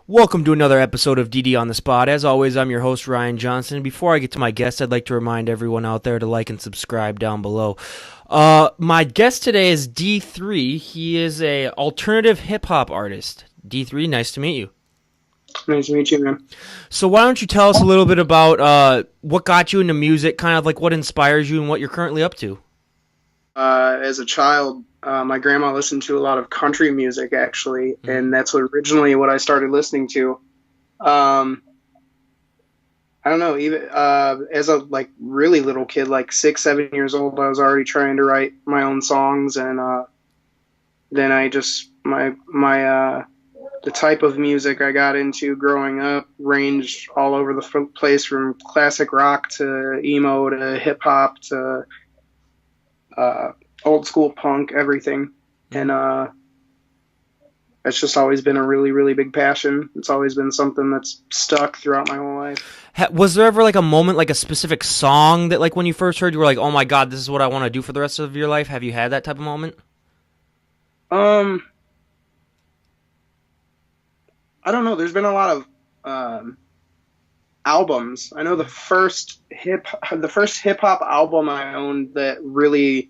Welcome to another episode of DD on the Spot. As always, I'm your host, Ryan Johnson. Before I get to my guest, I'd like to remind everyone out there to like and subscribe down below. My guest today is D3. He is a alternative hip-hop artist. D3, nice to meet you. Nice to meet you, man. So why don't you tell us a little bit about what got you into music, kind of like what inspires you and what you're currently up to? As a child, my grandma listened to a lot of country music, actually, and that's originally what I started listening to. I don't know, even as a really little kid, like 6, 7 years old, I was already trying to write my own songs, and then I just the type of music I got into growing up ranged all over the place, from classic rock to emo to hip hop to old school punk, everything. And it's just always been a really, really big passion. It's always been something that's stuck throughout my whole life. Was there ever like a moment, like a specific song that like when you first heard you were like, oh my God, this is what I want to do for the rest of your life? Have you had that type of moment? I don't know. There's been a lot of albums. I know the first hip hop album I owned that really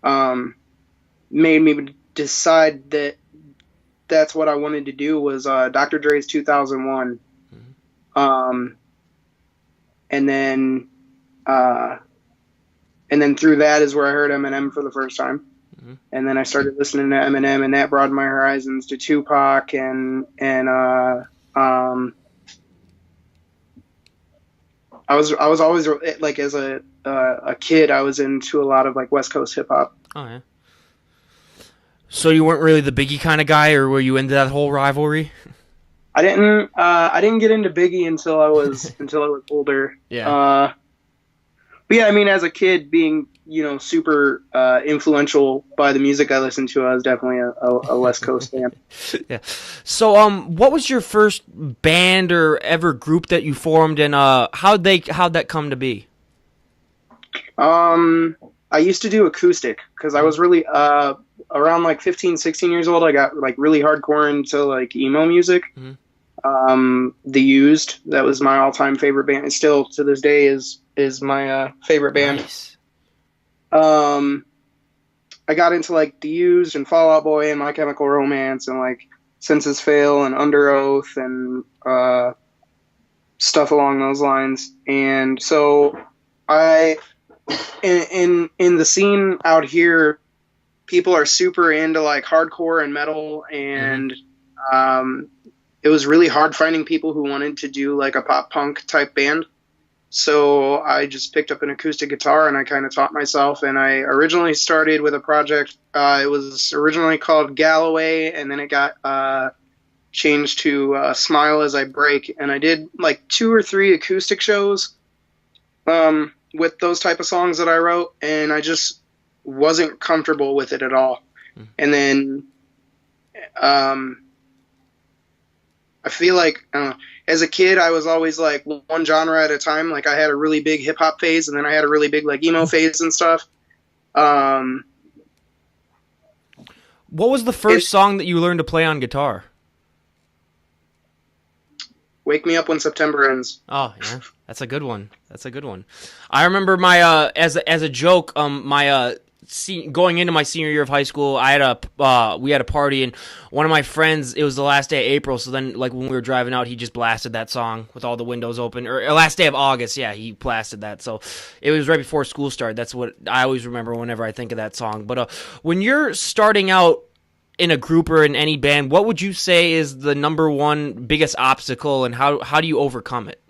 made me decide that that's what I wanted to do was Dr. Dre's 2001. And then through that is where I heard Eminem for the first time. And then I started listening to Eminem, and that broadened my horizons to Tupac and I was always like, as a kid, I was into a lot of like West Coast hip hop. Oh yeah. So you weren't really the Biggie kind of guy, or were you into that whole rivalry? I didn't get into Biggie until I was older. Yeah. But yeah, I mean, as a kid, being super influential by the music I listened to, I was definitely a West Coast fan. Yeah. So what was your first band or ever group that you formed, and how'd that come to be? I used to do acoustic because I was really around like 15, 16 years old. I got like really hardcore into like emo music. The Used, that was my all-time favorite band. It still to this day is my favorite band. Nice. I got into like The Used and Fall Out Boy and My Chemical Romance and like Senses Fail and Under Oath and stuff along those lines. And so in the scene out here, people are super into like hardcore and metal, and it was really hard finding people who wanted to do like a pop punk type band. So I just picked up an acoustic guitar and I kind of taught myself. And I originally started with a project. It was originally called Galloway, and then it got changed to Smile As I Break. And I did like 2 or 3 acoustic shows with those type of songs that I wrote, and I just wasn't comfortable with it at all. And then I feel like as a kid, I was always like one genre at a time. Like I had a really big hip hop phase, and then I had a really big like emo phase and stuff. What was the first song that you learned to play on guitar? Wake Me Up When September Ends. Oh yeah, that's a good one. I remember my as a joke, my going into my senior year of high school, we had a party, and one of my friends, it was the last day of April, so then like when we were driving out, he just blasted that song with all the windows open, or last day of August, yeah, he blasted that. So it was right before school started. That's what I always remember whenever I think of that song. But when you're starting out in a group or in any band, what would you say is the number one biggest obstacle, and how do you overcome it?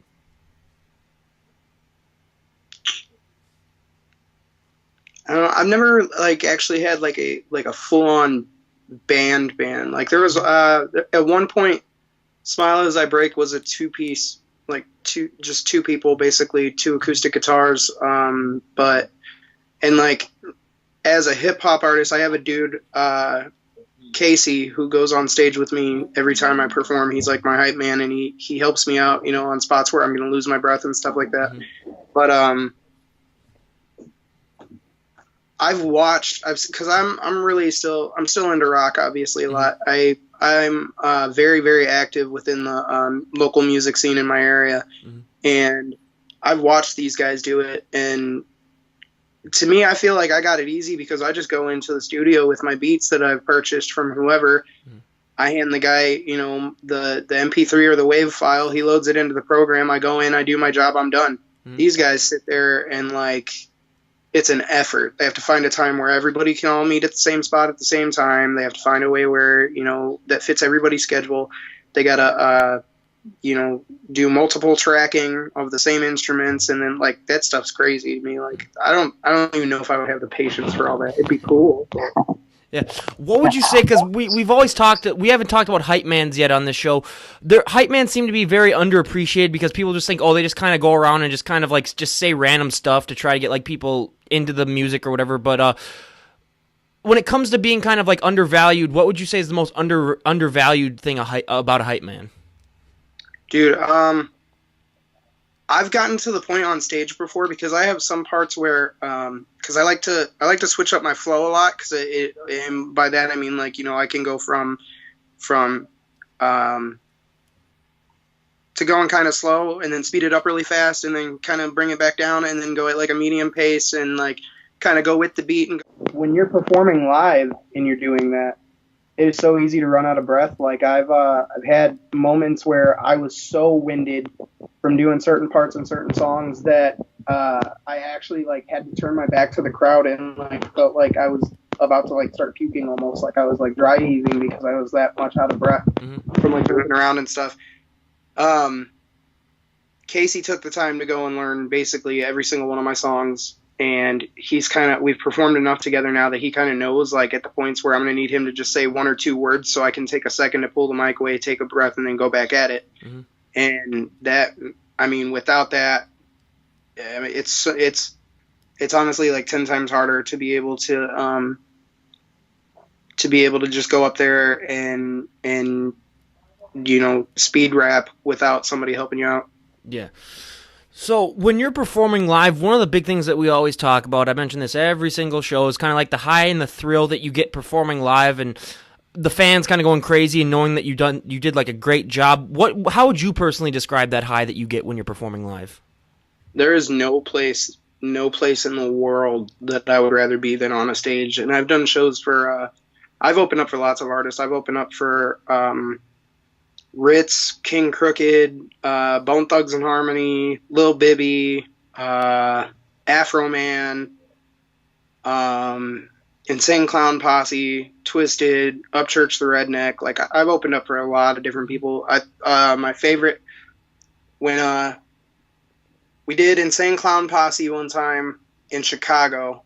I don't know, I've never like actually had like a full on band. Like there was at one point, Smile As I Break was a 2-piece, like just 2 people, basically 2 acoustic guitars. But like as a hip hop artist, I have a dude, Casey, who goes on stage with me every time I perform. He's like my hype man, and he helps me out, on spots where I'm going to lose my breath and stuff like that. But because I'm still into rock, obviously, a lot. I'm very, very active within the local music scene in my area, Mhm. and I've watched these guys do it. And to me, I feel like I got it easy because I just go into the studio with my beats that I've purchased from whoever. Mhm. I hand the guy, the MP3 or the WAV file. He loads it into the program. I go in, I do my job, I'm done. Mhm. These guys sit there and like it's an effort. They have to find a time where everybody can all meet at the same spot at the same time. They have to find a way where that fits everybody's schedule. They gotta do multiple tracking of the same instruments, and then like that stuff's crazy to me. Like I don't even know if I would have the patience for all that. It'd be cool. Yeah. What would you say? Because we've always we haven't talked about hype mans yet on this show. Hype mans seem to be very underappreciated because people just think, oh, they just kind of go around and just kind of like just say random stuff to try to get like people into the music or whatever. But when it comes to being kind of like undervalued, what would you say is the most undervalued thing about a hype man? Dude, I've gotten to the point on stage before because I have some parts where because I like to switch up my flow a lot because and by that I mean like I can go from to going kind of slow and then speed it up really fast and then kind of bring it back down and then go at like a medium pace and like kind of go with the beat. And when you're performing live and you're doing that, it is so easy to run out of breath. Like I've had moments where I was so winded from doing certain parts in certain songs that I actually like had to turn my back to the crowd and like felt like I was about to like start puking almost, like I was like dry heaving because I was that much out of breath from like moving around and stuff. Casey took the time to go and learn basically every single one of my songs. And we've performed enough together now that he kind of knows, like, at the points where I'm going to need him to just say one or two words so I can take a second to pull the mic away, take a breath, and then go back at it. Mm-hmm. And that, I mean, without that, I mean, it's honestly like 10 times harder to be able to just go up there and speed rap without somebody helping you out. Yeah. So when you're performing live, one of the big things that we always talk about, I mention this every single show, is kind of like the high and the thrill that you get performing live, and the fans kind of going crazy and knowing that you did like a great job. How would you personally describe that high that you get when you're performing live? There is no place in the world that I would rather be than on a stage. And I've done shows for, I've opened up for lots of artists. I've opened up for Ritz, King Crooked, Bone Thugs and Harmony, Lil Bibby, Afro Man, Insane Clown Posse, Twisted, Upchurch the Redneck. Like I've opened up for a lot of different people. My favorite when we did Insane Clown Posse one time in Chicago,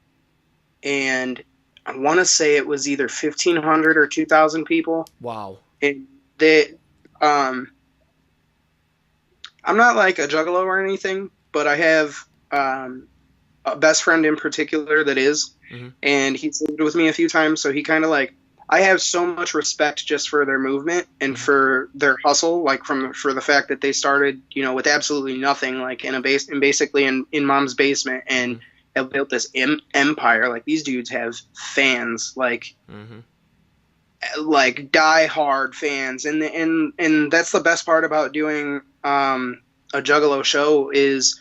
and I want to say it was either 1,500 or 2,000 people. Wow! And I'm not like a juggalo or anything, but I have a best friend in particular that is, and he's lived with me a few times, so he kind of like, I have so much respect just for their movement and for their hustle, like for the fact that they started, with absolutely nothing, like basically in mom's basement, and have built this empire. Like these dudes have fans, like die hard fans, and that's the best part about doing a juggalo show is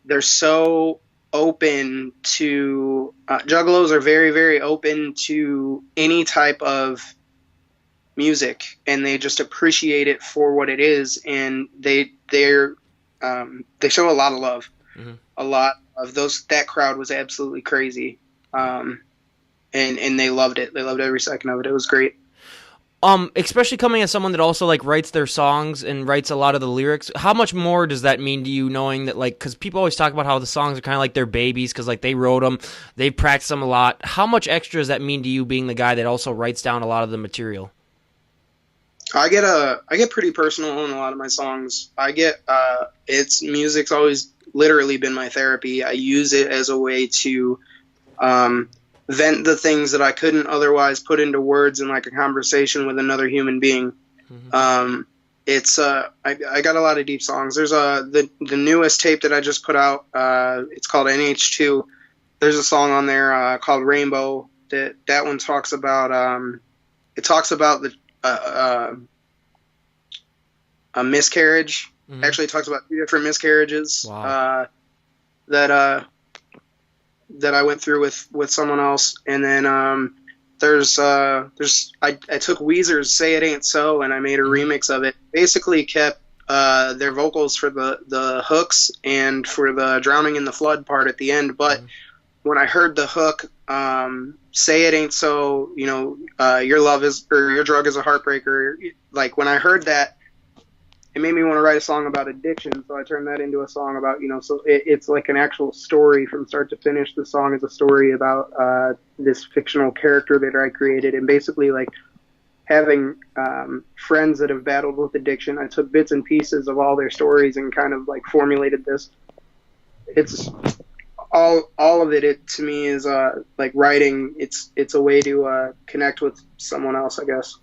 they're so open to juggalos are very, very open to any type of music, and they just appreciate it for what it is, and they show a lot of love. A lot of that crowd was absolutely crazy, and they loved it. They loved every second of it. It was great. Especially coming as someone that also like writes their songs and writes a lot of the lyrics, how much more does that mean to you, knowing that, like, because people always talk about how the songs are kind of like their babies because like they wrote them, they've practiced them a lot. How much extra does that mean to you, being the guy that also writes down a lot of the material? I get pretty personal in a lot of my songs. Music's always literally been my therapy. I use it as a way to vent the things that I couldn't otherwise put into words in like a conversation with another human being. I got a lot of deep songs. There's the newest tape that I just put out. It's called NH2. There's a song on there called Rainbow. That one talks about a, a miscarriage. Mm-hmm. Actually, it talks about 2 different miscarriages Wow. that that I went through with someone else, and then I took Weezer's "Say It Ain't So" and I made a Mm-hmm. remix of it. Basically, kept their vocals for the hooks and for the drowning in the flood part at the end. But Mm-hmm. when I heard the hook, "Say It Ain't So," your love is or your drug is a heartbreaker. Like when I heard that, it made me want to write a song about addiction, so I turned that into a song about, so it's like an actual story from start to finish. The song is a story about this fictional character that I created, and basically like having friends that have battled with addiction. I took bits and pieces of all their stories and kind of like formulated this. It's all of it. It to me is like writing. It's a way to connect with someone else, I guess.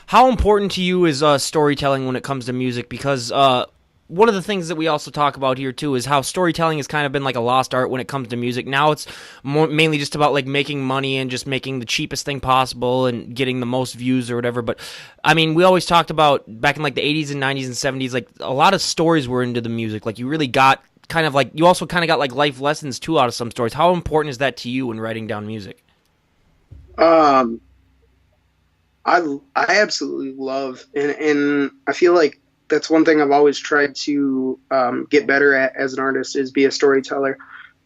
How important to you is storytelling when it comes to music? Because one of the things that we also talk about here too is how storytelling has kind of been like a lost art when it comes to music. Now it's mainly just about like making money and just making the cheapest thing possible and getting the most views or whatever. But I mean, we always talked about back in like the 80s and 90s and 70s, like a lot of stories were into the music. Like you really got kind of like, you also kind of got like life lessons too out of some stories. How important is that to you when writing down music? Um, I absolutely love, and I feel like that's one thing I've always tried to get better at as an artist is be a storyteller.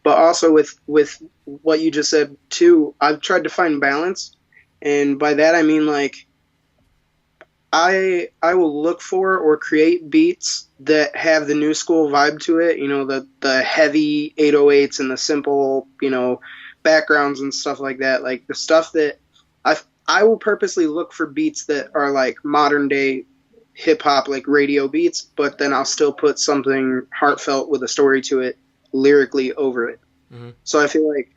But also with what you just said too, I've tried to find balance, and by that I mean like I will look for or create beats that have the new school vibe to it. The heavy 808s and the simple backgrounds and stuff like that. Like the stuff that I will purposely look for beats that are like modern day hip hop, like radio beats, but then I'll still put something heartfelt with a story to it lyrically over it. Mm-hmm. So I feel like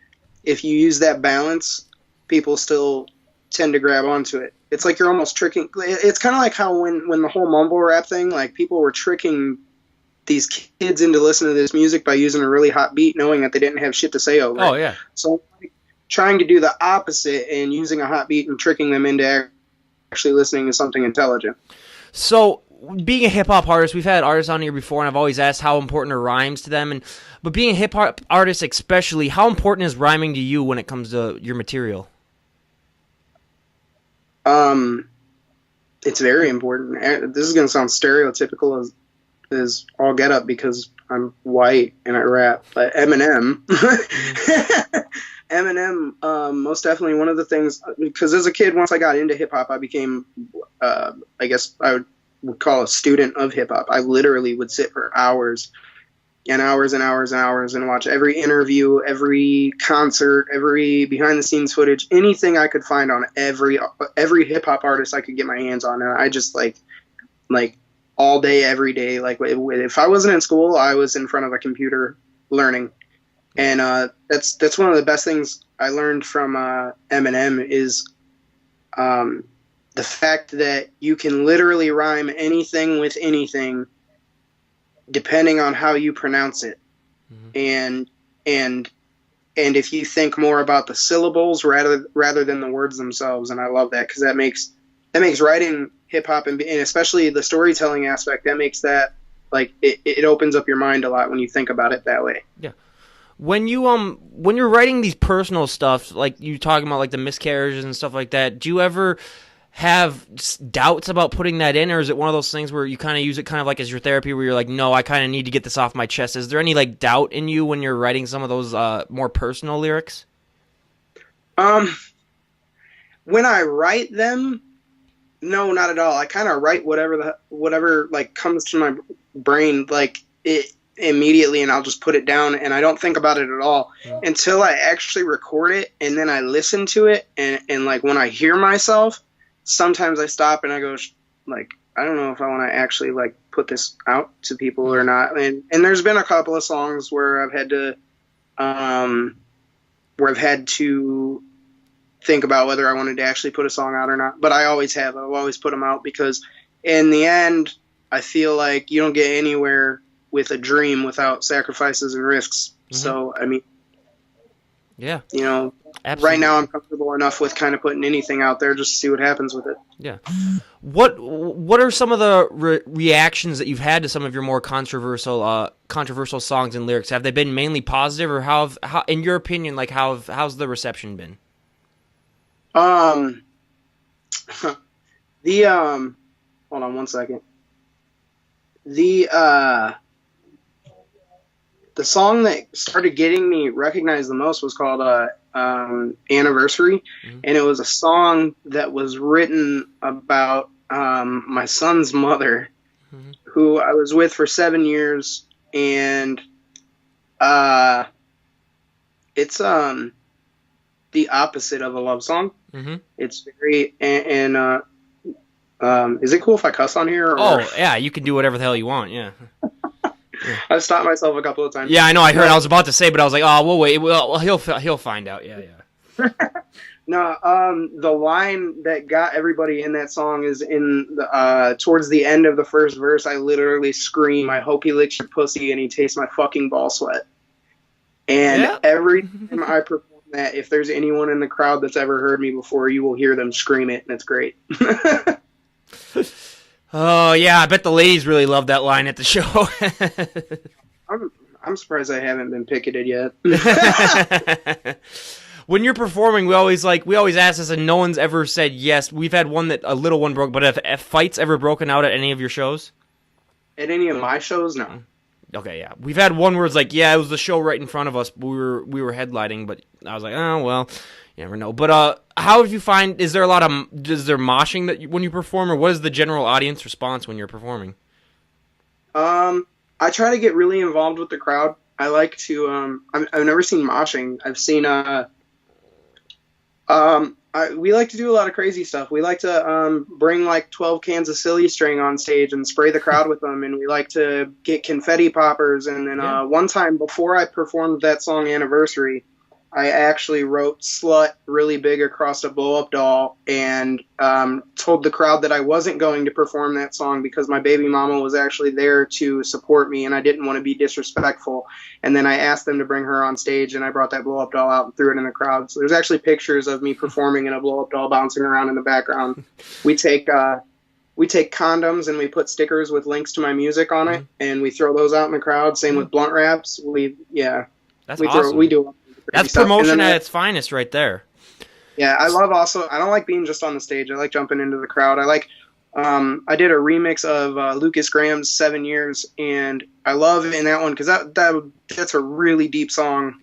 if you use that balance, people still tend to grab onto it. It's like you're almost tricking. It's kind of like how when the whole mumble rap thing, like people were tricking these kids into listening to this music by using a really hot beat, knowing that they didn't have shit to say over Oh it. yeah. So trying to do the opposite and using a hot beat and tricking them into actually listening to something intelligent. So, being a hip hop artist, we've had artists on here before, and I've always asked how important are rhymes to them. But being a hip hop artist, especially, how important is rhyming to you when it comes to your material? It's very important. This is going to sound stereotypical as all get up because I'm white and I rap, but Eminem, Eminem, most definitely one of the things, because as a kid, once I got into hip hop, I became, I guess I would call a student of hip hop. I literally would sit for hours and hours and hours and hours and watch every interview, every concert, every behind the scenes footage, anything I could find on every hip hop artist I could get my hands on. And I just like all day, every day. Like if I wasn't in school, I was in front of a computer learning. And that's one of the best things I learned from Eminem is the fact that you can literally rhyme anything with anything depending on how you pronounce it. Mm-hmm. And if you think more about the syllables rather than the words themselves. And I love that because that makes writing hip hop and especially the storytelling aspect, that makes that like it opens up your mind a lot when you think about it that way. Yeah. When you're writing these personal stuff, like you talking about like the miscarriages and stuff like that, do you ever have doubts about putting that in, or is it one of those things where you kind of use it kind of like as your therapy where you're like, no, I kind of need to get this off my chest? Is there any like doubt in you when you're writing some of those more personal lyrics? When I write them, no, not at all. I kind of write whatever like comes to my brain like it immediately, and I'll just put it down and I don't think about it at all until I actually record it, and then I listen to it and like when I hear myself, sometimes I stop and I go like, I don't know if I want to actually like put this out to people or not. And there's been a couple of songs where I've had to think about whether I wanted to actually put a song out or not. But I always have. I've always put them out because in the end, I feel like you don't get anywhere with a dream without sacrifices and risks. Mm-hmm. So, I mean, Yeah. You know, Absolutely. right now I'm comfortable enough with kind of putting anything out there just to see what happens with it. Yeah. What are some of the reactions that you've had to some of your more controversial songs and lyrics? Have they been mainly positive, or how in your opinion, like how's the reception been? Um, the hold on one second. The song that started getting me recognized the most was called Anniversary, and it was a song that was written about my son's mother, who I was with for 7 years, and it's the opposite of a love song. It's very is it cool if I cuss on here? Or? Oh yeah, you can do whatever the hell you want. Yeah. I've stopped myself a couple of times. Yeah, I know. I heard. I was about to say, but I was like, oh, we'll wait. Well, he'll find out. Yeah. No, the line that got everybody in that song is in the towards the end of the first verse. I literally scream, "I hope he licks your pussy and he tastes my fucking ball sweat." And every time I perform that, if there's anyone in the crowd that's ever heard me before, you will hear them scream it, and it's great. Oh yeah, I bet the ladies really love that line at the show. I'm surprised I haven't been picketed yet. When you're performing, we always ask this, and no one's ever said yes. We've had one that a little one broke, but have fights ever broken out at any of your shows? At any of my shows, no. Okay, yeah, we've had one where it's like, yeah, it was the show right in front of us. We were headlining, but I was like, oh well, you never know. But how have you find? Is there moshing that when you perform, or what is the general audience response when you're performing? I try to get really involved with the crowd. I like to. I've never seen moshing. I've seen. We like to do a lot of crazy stuff. We like to bring like 12 cans of silly string on stage and spray the crowd with them, and we like to get confetti poppers. And then one time before I performed that song Anniversary, I actually wrote "slut" really big across a blow-up doll and told the crowd that I wasn't going to perform that song because my baby mama was actually there to support me, and I didn't want to be disrespectful. And then I asked them to bring her on stage, and I brought that blow-up doll out and threw it in the crowd. So there's actually pictures of me performing in a blow-up doll bouncing around in the background. We take condoms and we put stickers with links to my music on it, and we throw those out in the crowd. Same with blunt wraps. That's awesome. We do. That's promotion at its finest right there. Yeah, I don't like being just on the stage. I like jumping into the crowd. I did a remix of Lucas Graham's 7 Years, and I love in that one because that's a really deep song.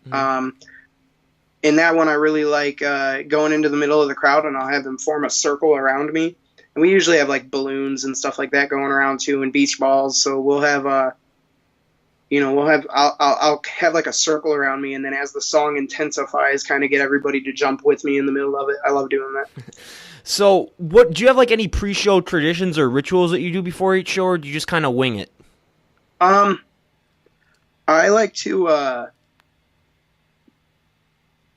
In that one, I really like going into the middle of the crowd, and I'll have them form a circle around me. And we usually have like balloons and stuff like that going around too, and beach balls. So we'll have I'll have like a circle around me, and then as the song intensifies, kind of get everybody to jump with me in the middle of it. I love doing that. So, what do you have like any pre-show traditions or rituals that you do before each show, or do you just kind of wing it? I like to. I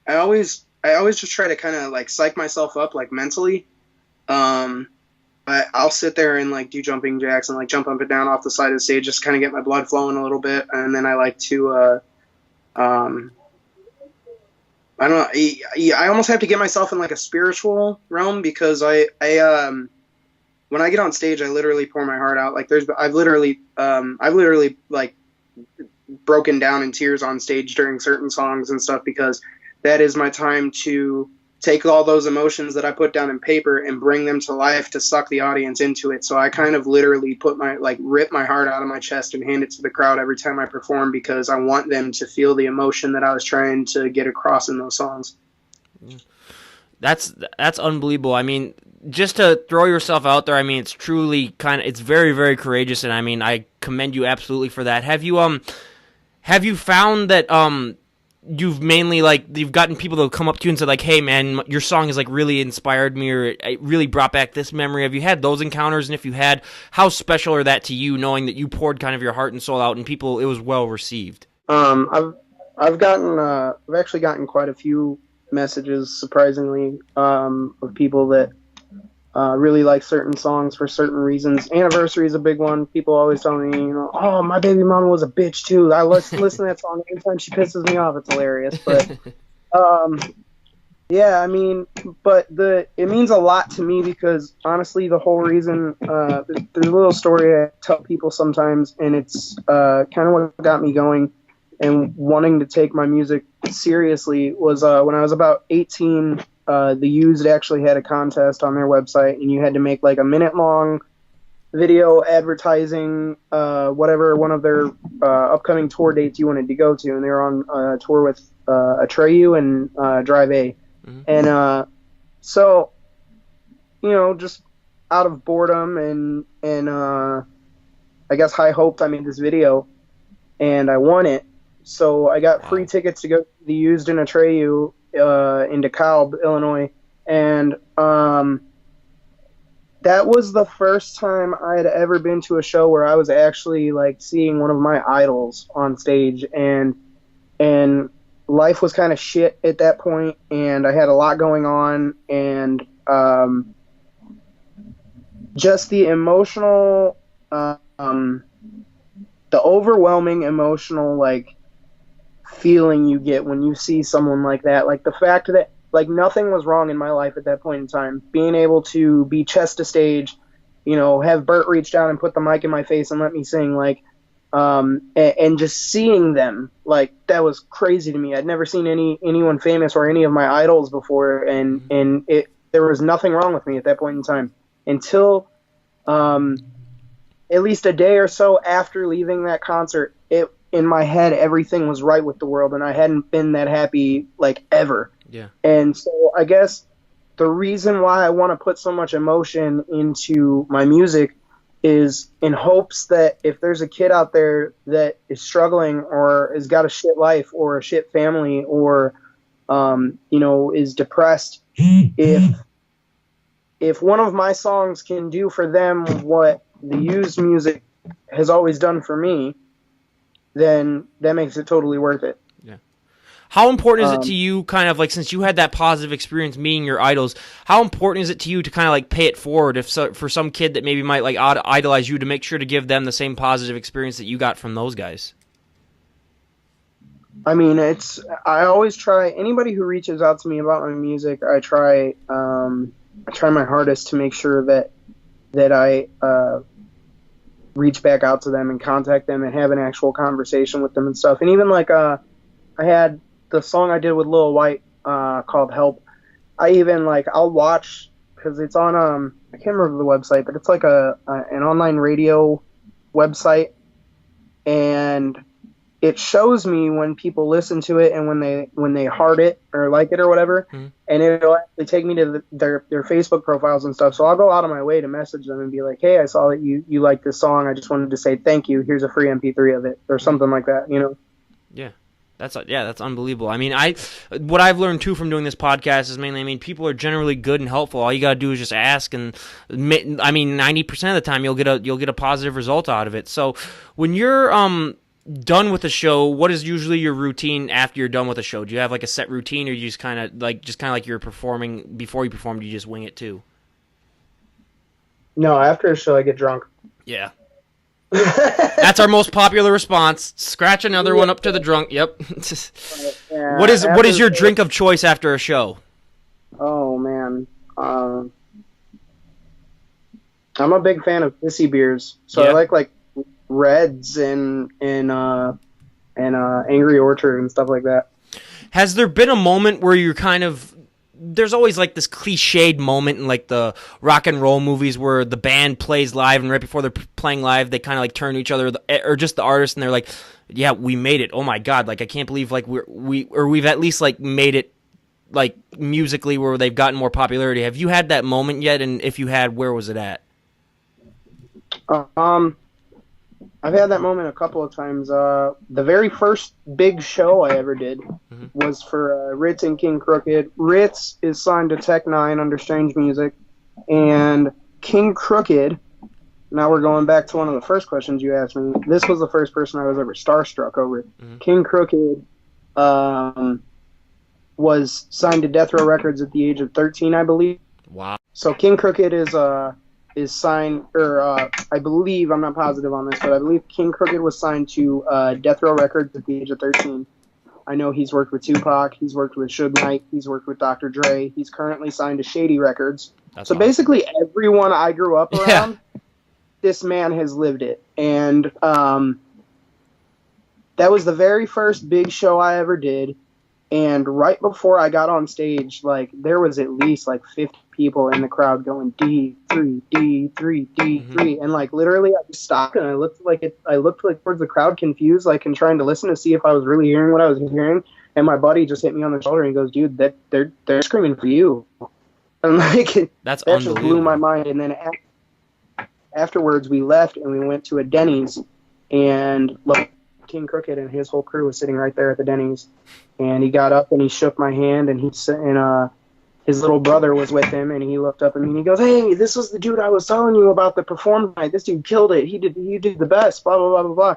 always just try to kind of like psych myself up like mentally. I'll sit there and like do jumping jacks and like jump up and down off the side of the stage, just kind of get my blood flowing a little bit, and then I like to I don't know. I almost have to get myself in like a spiritual realm because I when I get on stage, I literally pour my heart out. Like I've literally like broken down in tears on stage during certain songs and stuff because that is my time to take all those emotions that I put down in paper and bring them to life to suck the audience into it. So I kind of literally rip my heart out of my chest and hand it to the crowd every time I perform because I want them to feel the emotion that I was trying to get across in those songs. That's unbelievable. I mean, just to throw yourself out there, I mean, it's truly it's very, very courageous, and I mean, I commend you absolutely for that. Have you found that you've mainly you've gotten people to come up to you and said like, hey man, your song has like really inspired me, or it really brought back this memory? Have you had those encounters? And if you had, how special are that to you, knowing that you poured kind of your heart and soul out and people, it was well received? I've actually gotten quite a few messages, surprisingly, of people that really like certain songs for certain reasons. Anniversary is a big one. People always tell me, oh, my baby mama was a bitch too. I listen to that song anytime she pisses me off. It's hilarious. But Um, yeah, I mean, but it means a lot to me because honestly, the whole reason there's a little story I tell people sometimes, and it's kind of what got me going and wanting to take my music seriously was when I was about 18. The Used actually had a contest on their website, and you had to make like a minute long video advertising whatever one of their upcoming tour dates you wanted to go to, and they were on tour with Atreyu and Drive A, Mm-hmm. and so just out of boredom and I guess high hopes, I made this video and I won it. So I got free Wow. tickets to go to the Used in Atreyu in DeKalb, Illinois, and that was the first time I had ever been to a show where I was actually like seeing one of my idols on stage, and life was kind of shit at that point, and I had a lot going on, and just the emotional, the overwhelming emotional like feeling you get when you see someone like that, like the fact that like nothing was wrong in my life at that point in time, being able to be chest to stage, have Bert reach down and put the mic in my face and let me sing, like and just seeing them, like that was crazy to me. I'd never seen anyone famous or any of my idols before, and there was nothing wrong with me at that point in time until at least a day or so after leaving that concert. It in my head everything was right with the world, and I hadn't been that happy like ever. Yeah. And so I guess the reason why I want to put so much emotion into my music is in hopes that if there's a kid out there that is struggling or has got a shit life or a shit family or is depressed, if one of my songs can do for them what the Used music has always done for me, then that makes it totally worth it. Yeah. How important is it to you, kind of like, since you had that positive experience meeting your idols, how important is it to you to kind of like pay it forward for some kid that maybe might like idolize you, to make sure to give them the same positive experience that you got from those guys? I mean, I always try, anybody who reaches out to me about my music, I try my hardest to make sure that I reach back out to them and contact them and have an actual conversation with them and stuff. And even like I had the song I did with Lil White called Help. I even like I'll watch, because it's on I can't remember the website, but it's like an online radio website, and it shows me when people listen to it and when they heart it or like it or whatever, and it'll actually take me to their Facebook profiles and stuff. So I'll go out of my way to message them and be like, hey, I saw that you like this song. I just wanted to say thank you. Here's a free MP3 of it or something like that, Yeah. That's unbelievable. I mean, what I've learned too from doing this podcast is mainly, I mean, people are generally good and helpful. All you gotta do is just ask, and I mean, 90% of the time you'll get a positive result out of it. So when you're done with the show, what is usually your routine after you're done with a show? Do you have like a set routine, or you just kind of like you're performing before you perform? Do you just wing it too? No, after a show I get drunk. Yeah. That's our most popular response. Scratch another one up to the drunk. Yep. What is your drink of choice after a show? Oh man, I'm a big fan of pissy beers, so Yeah. I like Reds and Angry Orchard and stuff like that. Has there been a moment where you're kind of, there's always like this cliched moment in like the rock and roll movies where the band plays live, and right before they're playing live they kind of like turn to each other, or just the artist, and they're like, yeah, we made it, oh my god, like I can't believe like we've at least like made it like musically where they've gotten more popularity. Have you had that moment yet? And if you had, where was it at? I've had that moment a couple of times. The very first big show I ever did was for Ritz and King Crooked. Ritz is signed to Tech Nine under Strange Music, and King Crooked, now we're going back to one of the first questions you asked me. This was the first person I was ever starstruck over. King Crooked was signed to Death Row Records at the age of 13, I believe. Wow. So King Crooked is signed, or I believe, I'm not positive on this, but I believe King Crooked was signed to Death Row Records at the age of 13. I know he's worked with Tupac, he's worked with Suge Knight, he's worked with Dr. Dre. He's currently signed to Shady Records. That's So awesome. basically, everyone I grew up Yeah. around, this man has lived it. And that was the very first big show I ever did. And right before I got on stage, like there was at least like 50 people in the crowd going D3, D3, D3, and like literally I just stopped and I looked like towards the crowd confused, like and trying to listen to see if I was really hearing what I was hearing. And my buddy just hit me on the shoulder and he goes, "Dude, that they're screaming for you." And like That's that just blew my unbelievable. mind. And then afterwards we left and we went to a Denny's and look, King Crooked and his whole crew was sitting right there at the Denny's. And he got up and he shook my hand and his little brother was with him and he looked up at me and he goes, "Hey, this was the dude I was telling you about that performed tonight. This dude killed it. He did the best, blah blah blah blah blah."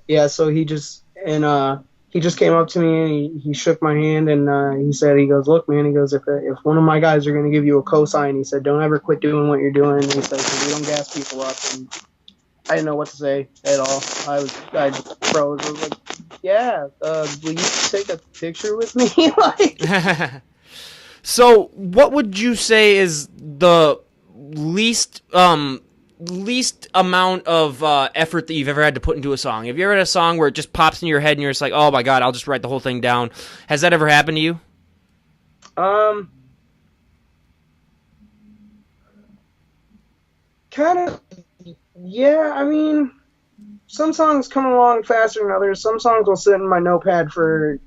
Yeah, so he just came up to me and he shook my hand and he goes, "Look, man," he goes, if one of my guys are gonna give you a cosign, he said, "don't ever quit doing what you're doing." And he said, "'Cause we don't gas people up." And I didn't know what to say at all. I just froze. I was like, "Yeah, will you take a picture with me?" Like, So, what would you say is the least amount of effort that you've ever had to put into a song? Have you ever had a song where it just pops in your head and you're just like, "Oh my god, I'll just write the whole thing down"? Has that ever happened to you? Kind of. Yeah, I mean, some songs come along faster than others. Some songs will sit in my notepad for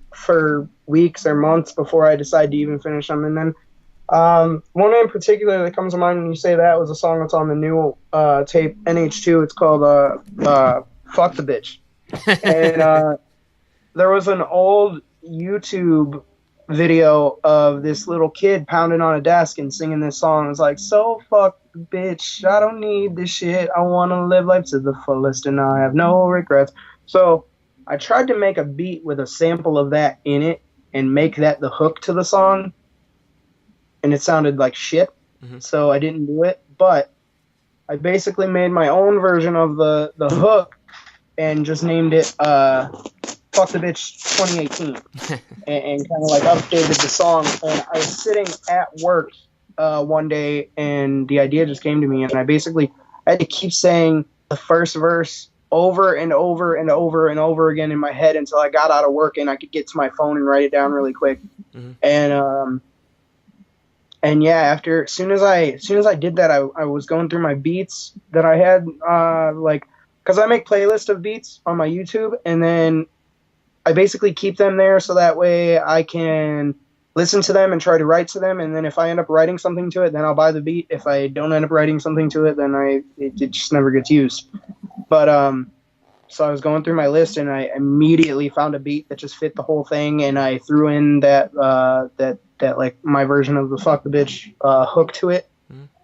weeks or months before I decide to even finish them. And then one in particular that comes to mind when you say that was a song that's on the new tape NH2. It's called "Fuck the Bitch," and there was an old YouTube video of this little kid pounding on a desk and singing this song. It's like, "So fuck the bitch, I don't need this shit. I want to live life to the fullest and I have no regrets." So I tried to make a beat with a sample of that in it and make that the hook to the song, and it sounded like shit. So I didn't do it, but I basically made my own version of the hook and just named it "Fuck the Bitch 2018" and kind of like updated the song. And I was sitting at work one day and the idea just came to me, and I had to keep saying the first verse over and over and over and over again in my head until I got out of work and I could get to my phone and write it down really quick. And yeah, as soon as I did that, I was going through my beats that I had, because I make playlists of beats on my YouTube, and then I basically keep them there so that way I can listen to them and try to write to them. And then if I end up writing something to it, then I'll buy the beat. If I don't end up writing something to it, then it just never gets used. But so I was going through my list and I immediately found a beat that just fit the whole thing, and I threw in that like my version of the "Fuck the Bitch" hook to it,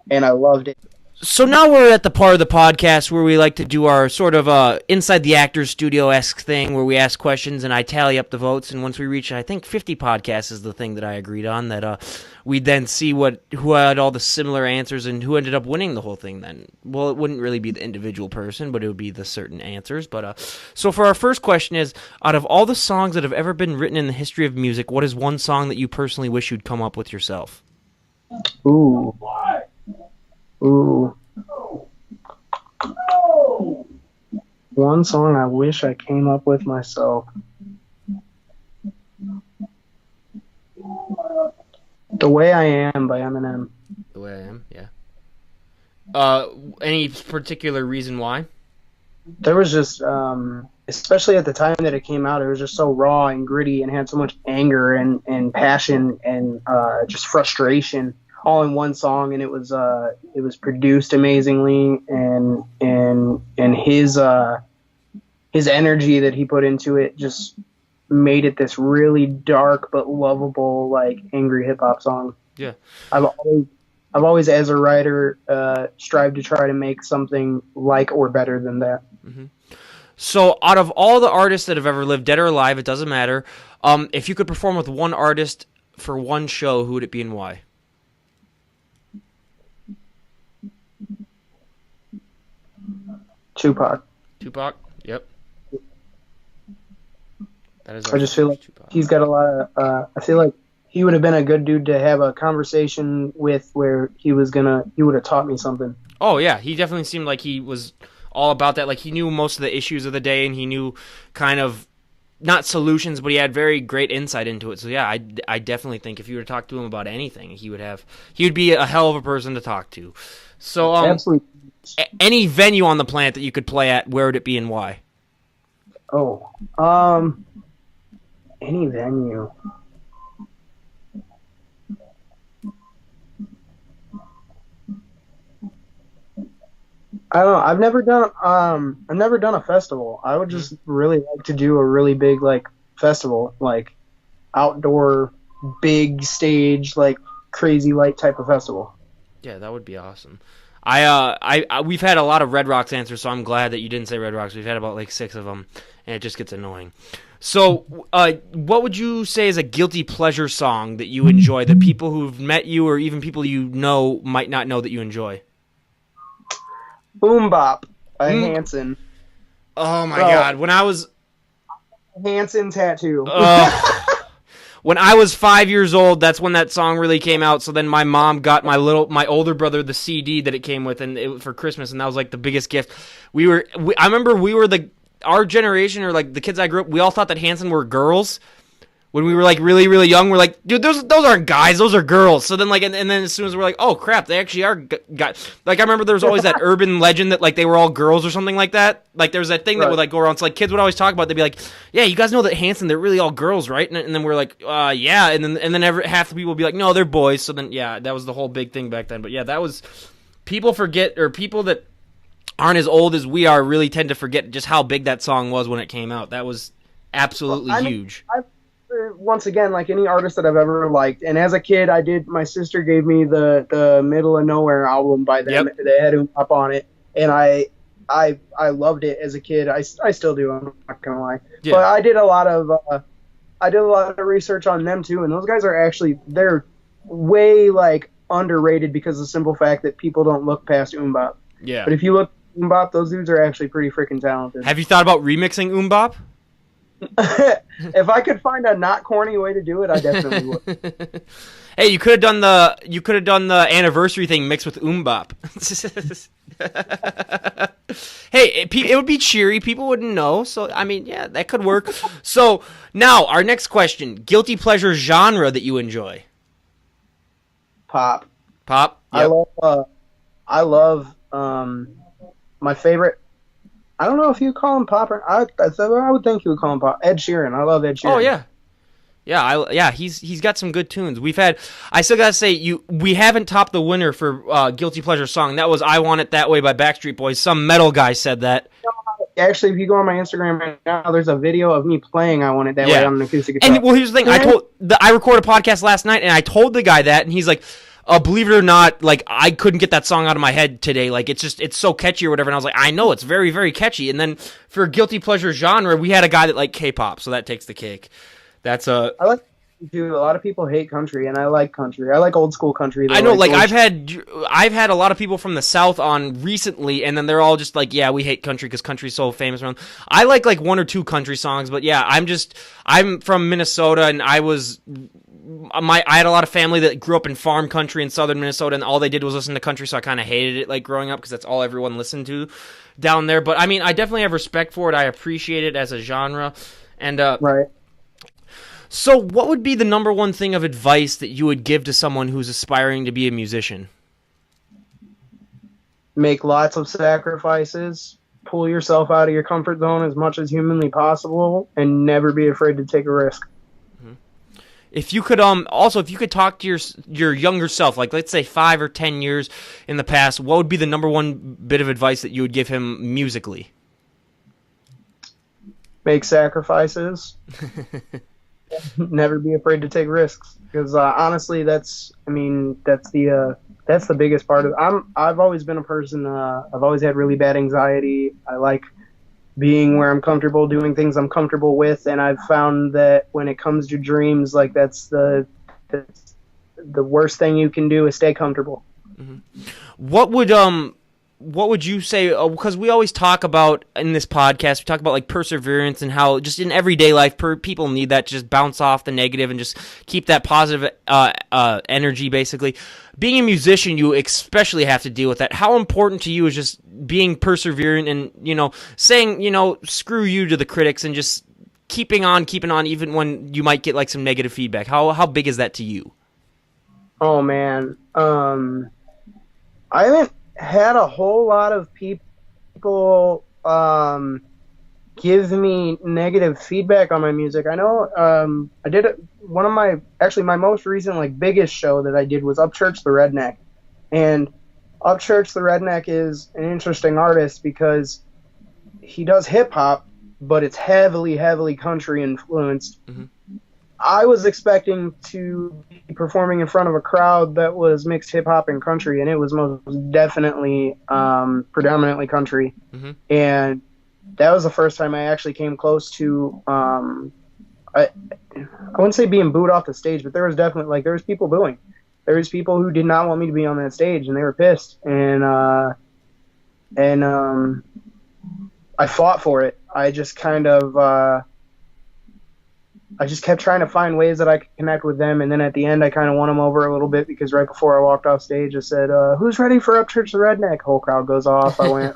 and I loved it. So now we're at the part of the podcast where we like to do our sort of inside the actor's studio-esque thing where we ask questions and I tally up the votes, and once we reach, I think, 50 podcasts is the thing that I agreed on, that we'd then see who had all the similar answers and who ended up winning the whole thing then. Well, it wouldn't really be the individual person, but it would be the certain answers. But so for our first question is, out of all the songs that have ever been written in the history of music, what is one song that you personally wish you'd come up with yourself? Ooh. One song I wish I came up with myself. "The Way I Am" by Eminem. The Way I Am, yeah. Any particular reason why? There was just, especially at the time that it came out, it was just so raw and gritty and had so much anger and passion and just frustration all in one song, and it was produced amazingly, and his energy that he put into it just made it this really dark but lovable, like, angry hip hop song. Yeah. I've always as a writer strived to try to make something like or better than that. So out of all the artists that have ever lived, dead or alive, it doesn't matter, if you could perform with one artist for one show, who would it be and why? Tupac. Tupac? Yep. That is I just feel like Tupac. he's got a lot of. I feel like he would have been a good dude to have a conversation with, where he would have taught me something. Oh yeah, he definitely seemed like he was all about that. Like he knew most of the issues of the day, and he knew kind of not solutions, but he had very great insight into it. So yeah, I definitely think if you were to talk to him about anything, he would be a hell of a person to talk to. So Absolutely. Any venue on the planet that you could play at, where would it be and why? Oh, any venue. I don't know. I've never done a festival. I would just really like to do a really big like festival, like outdoor, big stage, like crazy light type of festival. Yeah, that would be awesome. We've had a lot of Red Rocks answers, so I'm glad that you didn't say Red Rocks. We've had about like 6 of them, and it just gets annoying. So, what would you say is a guilty pleasure song that you enjoy that people who've met you or even people you know might not know that you enjoy? Boom Bop by Hanson. Oh my God! When I was Hanson tattoo. when I was 5 years old, that's when that song really came out. So then my mom got my older brother the CD that it came with, and for Christmas, and that was like the biggest gift. I remember we were our generation, or like the kids I grew up, we all thought that Hanson were girls. When we were like really, really young, we're like, dude, those aren't guys, those are girls. So then and then as soon as we're like, oh crap, they actually are guys. Like I remember there was always that urban legend that like they were all girls or something like that. Like there was that thing that would like go around. So like kids would always talk about. They'd be like, yeah, you guys know that Hanson, they're really all girls, right? And then we're like, yeah. And then half the people would be like, no, they're boys. So then yeah, that was the whole big thing back then. But yeah, that was people forget, or people that aren't as old as we are really tend to forget just how big that song was when it came out. That was absolutely huge. Once again, like any artist that I've ever liked, and as a kid, my sister gave me the Middle of Nowhere album by them. Yep. They had up on it, and I loved it as a kid. I still do. I'm not gonna lie, yeah. But I did a lot of research on them too, and those guys they're way like underrated because of the simple fact that people don't look past MMMBop. Yeah. But if you look at MMMBop, those dudes are actually pretty freaking talented. Have you thought about remixing MMMBop? If I could find a not corny way to do it, I definitely would. Hey, you could have done the anniversary thing mixed with MMMBop. Hey, it would be cheery. People wouldn't know. So I mean, yeah, that could work. So now our next question: guilty pleasure genre that you enjoy. Pop. Yep. I love my favorite. I don't know if you call him pop or I would think you would call him pop. Ed Sheeran. I love Ed Sheeran. Oh yeah. He's got some good tunes. I still gotta say we haven't topped the winner for guilty pleasure song. That was "I Want It That Way" by Backstreet Boys. Some metal guy said that. Actually, if you go on my Instagram right now, there's a video of me playing "I Want It That Way" on an acoustic guitar. And well, here's the thing: I recorded a podcast last night, and I told the guy that, and he's like, believe it or not, like I couldn't get that song out of my head today. Like it's so catchy or whatever. And I was like, I know it's very, very catchy. And then for guilty pleasure genre, we had a guy that liked K-pop, so that takes the cake. I like too. A lot of people hate country, and I like country. I like old school country. I know, like I've had a lot of people from the South on recently, and then they're all just like, yeah, we hate country because country's so famous around. I like one or two country songs, but yeah, I'm from Minnesota, and I had a lot of family that grew up in farm country in southern Minnesota, and all they did was listen to country, so I kind of hated it like growing up because that's all everyone listened to down there. But I mean, I definitely have respect for it. I appreciate it as a genre. And right. So what would be the number one thing of advice that you would give to someone who's aspiring to be a musician? Make lots of sacrifices. Pull yourself out of your comfort zone as much as humanly possible, and never be afraid to take a risk. If you could if you could talk to your younger self, like let's say 5 or 10 years in the past, what would be the number one bit of advice that you would give him musically? Make sacrifices. Never be afraid to take risks, because honestly, that's the biggest part of it. I've always been a person. I've always had really bad anxiety. I like being where I'm comfortable, doing things I'm comfortable with, and I've found that when it comes to dreams, like that's the worst thing you can do is stay comfortable. Mm-hmm. What would what would you say? Because we always talk about in this podcast, we talk about like perseverance and how just in everyday life, people need that to just bounce off the negative and just keep that positive energy. Basically, being a musician, you especially have to deal with that. How important to you is just being perseverant and saying screw you to the critics and just keeping on, even when you might get like some negative feedback. How big is that to you? Oh man, I haven't had a whole lot of people give me negative feedback on my music. I know I did my most recent like biggest show that I did was Upchurch the Redneck, and Upchurch the Redneck is an interesting artist because he does hip hop, but it's heavily country influenced. Mm-hmm. I was expecting to be performing in front of a crowd that was mixed hip hop and country, and it was most definitely predominantly country. Mm-hmm. And that was the first time I actually came close to I wouldn't say being booed off the stage, but there was definitely there was people booing. There was people who did not want me to be on that stage, and they were pissed. And I fought for it. I just kind of I just kept trying to find ways that I could connect with them, and then at the end I kind of won them over a little bit because right before I walked off stage I said, who's ready for Upchurch the Redneck? Whole crowd goes off. I went,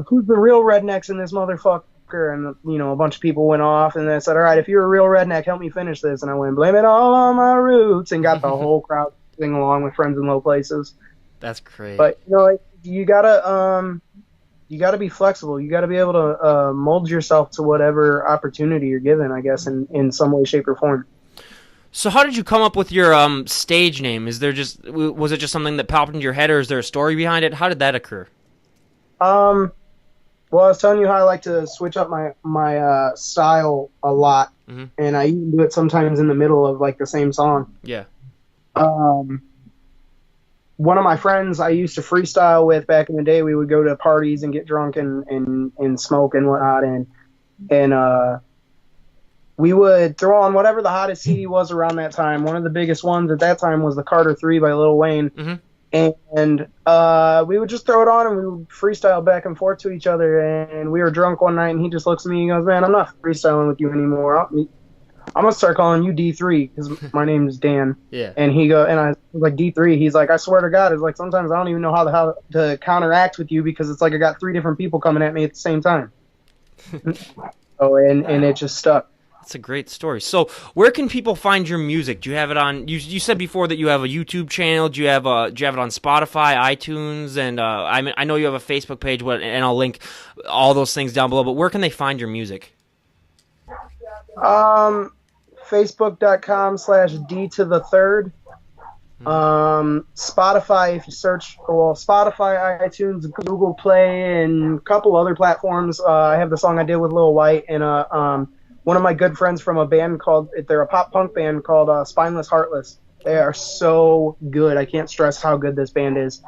who's the real rednecks in this motherfucker? And, a bunch of people went off, and then I said, all right, if you're a real redneck, help me finish this. And I went, blame it all on my roots, and got the whole crowd singing along with Friends in Low Places. That's great. But, you gotta be flexible. You gotta be able to mold yourself to whatever opportunity you're given, I guess, in some way, shape, or form. So how did you come up with your stage name? Was it just something that popped into your head, or is there a story behind it? How did that occur? Well, I was telling you how I like to switch up my style a lot, mm-hmm. and I even do it sometimes in the middle of like the same song. Yeah. One of my friends I used to freestyle with back in the day, we would go to parties and get drunk and smoke and whatnot, and we would throw on whatever the hottest CD was around that time. One of the biggest ones at that time was the Carter 3 by Lil Wayne. Mm-hmm. And we would just throw it on and we would freestyle back and forth to each other. And we were drunk one night and he just looks at me and goes, man, I'm not freestyling with you anymore. I'm going to start calling you D3 because my name is Dan. Yeah. And I was like, D3. He's like, I swear to God, it's like sometimes I don't even know how to counteract with you because it's like I got 3 different people coming at me at the same time. And it just stuck. That's a great story. So where can people find your music? Do you have it on, you said before that you have a YouTube channel. Do you have it on Spotify, iTunes? And I know you have a Facebook page, and I'll link all those things down below, but where can they find your music? Facebook.com/D to the third. Spotify, if you search Spotify, iTunes, Google Play, and a couple other platforms. I have the song I did with Lil White and one of my good friends from a band they're a pop punk band called Spineless Heartless. They are so good. I can't stress how good this band is.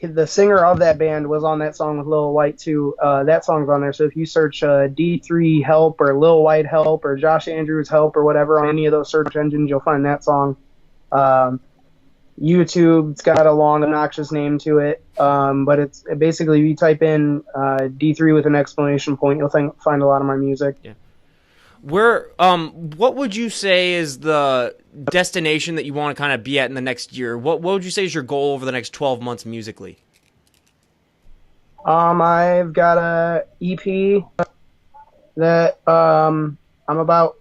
The singer of that band was on that song with Lil White too. That song's on there. So if you search D3 Help or Lil White Help or Josh Andrews Help or whatever on any of those search engines, you'll find that song. YouTube's got a long, obnoxious name to it, but it's basically if you type in D3 with an exclamation point, you'll find a lot of my music. Yeah. What would you say is the destination that you want to kind of be at in the next year? What would you say is your goal over the next 12 months musically? I've got a EP that I'm about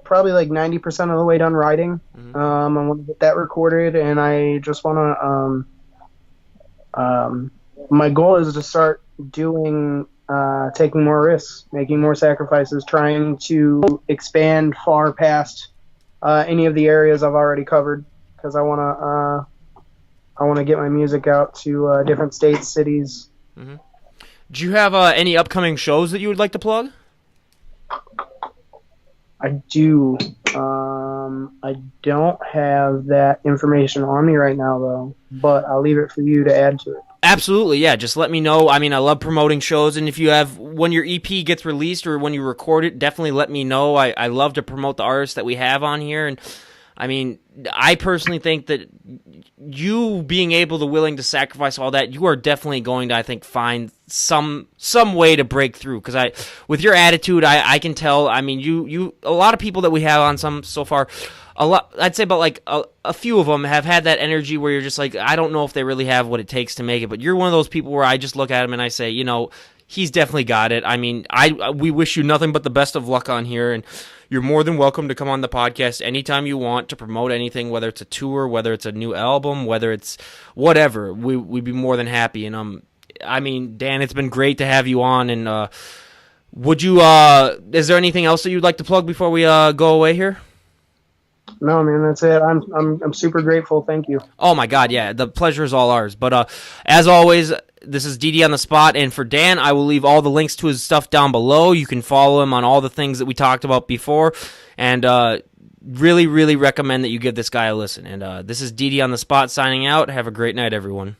probably like 90% of the way done writing. Mm-hmm. I want to get that recorded, and I just want to. My goal is to start taking more risks, making more sacrifices, trying to expand far past any of the areas I've already covered, because I want to get my music out to different states, cities. Mm-hmm. Do you have any upcoming shows that you would like to plug? I do. I don't have that information on me right now, though, but I'll leave it for you to add to it. Absolutely, yeah. Just let me know. I mean, I love promoting shows, and if you have, when your EP gets released or when you record it, definitely let me know. I love to promote the artists that we have on here, and I mean, I personally think that you being able to willing to sacrifice all that, you are definitely going to, I think, find some way to break through. Because with your attitude, I can tell. I mean, you a lot of people that we have on some so far, a lot, I'd say about like a few of them have had that energy where you're just like, I don't know if they really have what it takes to make it. But you're one of those people where I just look at him and I say, he's definitely got it. I mean, we wish you nothing but the best of luck on here, and you're more than welcome to come on the podcast anytime you want to promote anything, whether it's a tour, whether it's a new album, whether it's whatever. We'd be more than happy. And I mean, Dan, it's been great to have you on. And would you? Is there anything else that you'd like to plug before we go away here? No, man, that's it. I'm super grateful. Thank you. Oh my God, yeah, the pleasure is all ours. But as always, this is DD on the spot, and for Dan, I will leave all the links to his stuff down below. You can follow him on all the things that we talked about before, and really, really recommend that you give this guy a listen. And this is DD on the spot signing out. Have a great night, everyone.